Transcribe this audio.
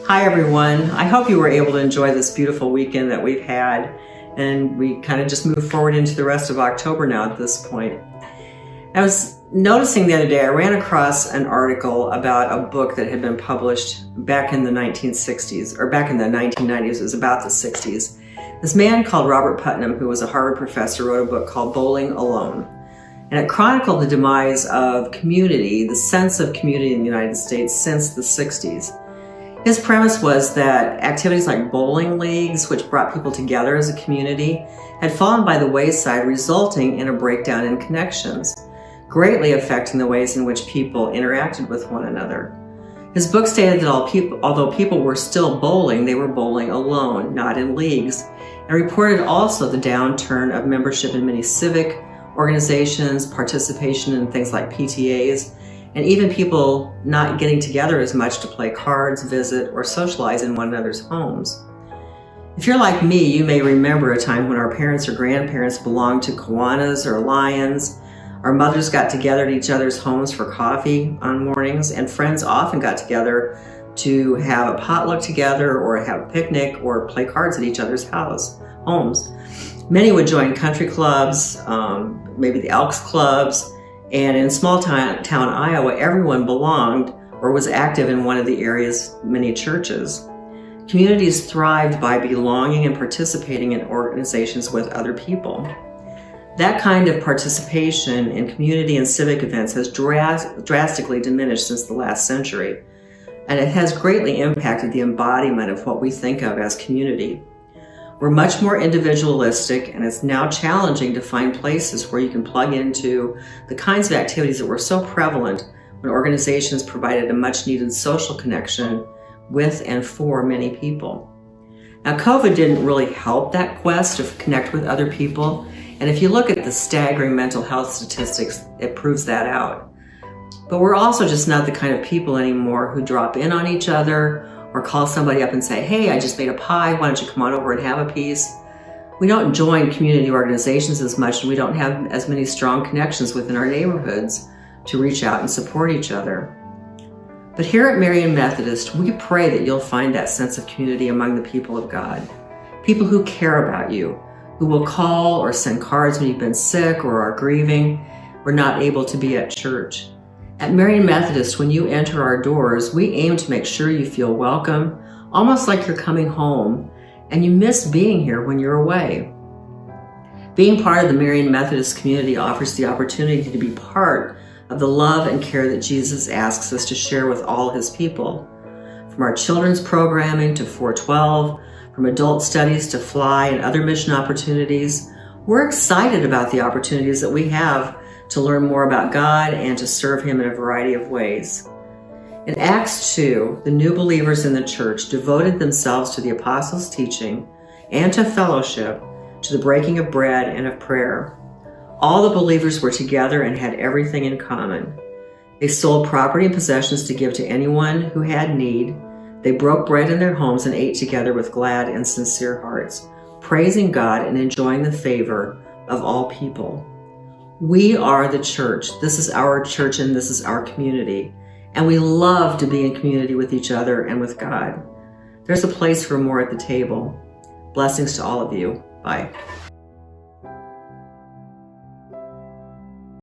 Hi everyone. I hope you were able to enjoy this beautiful weekend that we've had, and we kind of just move forward into the rest of October now at this point. I was noticing the other day, I ran across an article about a book that had been published back in the 1960s, or back in the 1990s, it was about the 60s. This man called Robert Putnam, who was a Harvard professor, wrote a book called Bowling Alone. And it chronicled the demise of community, the sense of community in the United States since the 60s. His premise was that activities like bowling leagues, which brought people together as a community, had fallen by the wayside, resulting in a breakdown in connections, greatly affecting the ways in which people interacted with one another. His book stated that although people were still bowling, they were bowling alone, not in leagues, and reported also the downturn of membership in many civic organizations, participation in things like PTAs, and even people not getting together as much to play cards, visit, or socialize in one another's homes. If you're like me, you may remember a time when our parents or grandparents belonged to Kiwanis or Lions. Our mothers got together at each other's homes for coffee on mornings, and friends often got together to have a potluck together or have a picnic or play cards at each other's homes. Many would join country clubs, maybe the Elks clubs, and in small town Iowa, everyone belonged or was active in one of the area's many churches. Communities thrived by belonging and participating in organizations with other people. That kind of participation in community and civic events has drastically diminished since the last century, and it has greatly impacted the embodiment of what we think of as community. We're much more individualistic, and it's now challenging to find places where you can plug into the kinds of activities that were so prevalent when organizations provided a much needed social connection with and for many people. Now, COVID didn't really help that quest to connect with other people, and if you look at the staggering mental health statistics, it proves that out. But we're also just not the kind of people anymore who drop in on each other or call somebody up and say, hey, I just made a pie, why don't you come on over and have a piece? We don't join community organizations as much, and we don't have as many strong connections within our neighborhoods to reach out and support each other. But here at Marian Methodist, we pray that you'll find that sense of community among the people of God. People who care about you, who will call or send cards when you've been sick or are grieving or not able to be at church. At Marian Methodist, when you enter our doors, we aim to make sure you feel welcome, almost like you're coming home, and you miss being here when you're away. Being part of the Marian Methodist community offers the opportunity to be part of the love and care that Jesus asks us to share with all his people. From our children's programming to 412, from adult studies to Fly and other mission opportunities, we're excited about the opportunities that we have to learn more about God and to serve him in a variety of ways. In Acts 2, the new believers in the church devoted themselves to the apostles' teaching and to fellowship, to the breaking of bread and of prayer. All the believers were together and had everything in common. They sold property and possessions to give to anyone who had need. They broke bread in their homes and ate together with glad and sincere hearts, praising God and enjoying the favor of all people. We are the church. This is our church and this is our community. And we love to be in community with each other and with God. There's a place for more at the table. Blessings to all of you. Bye.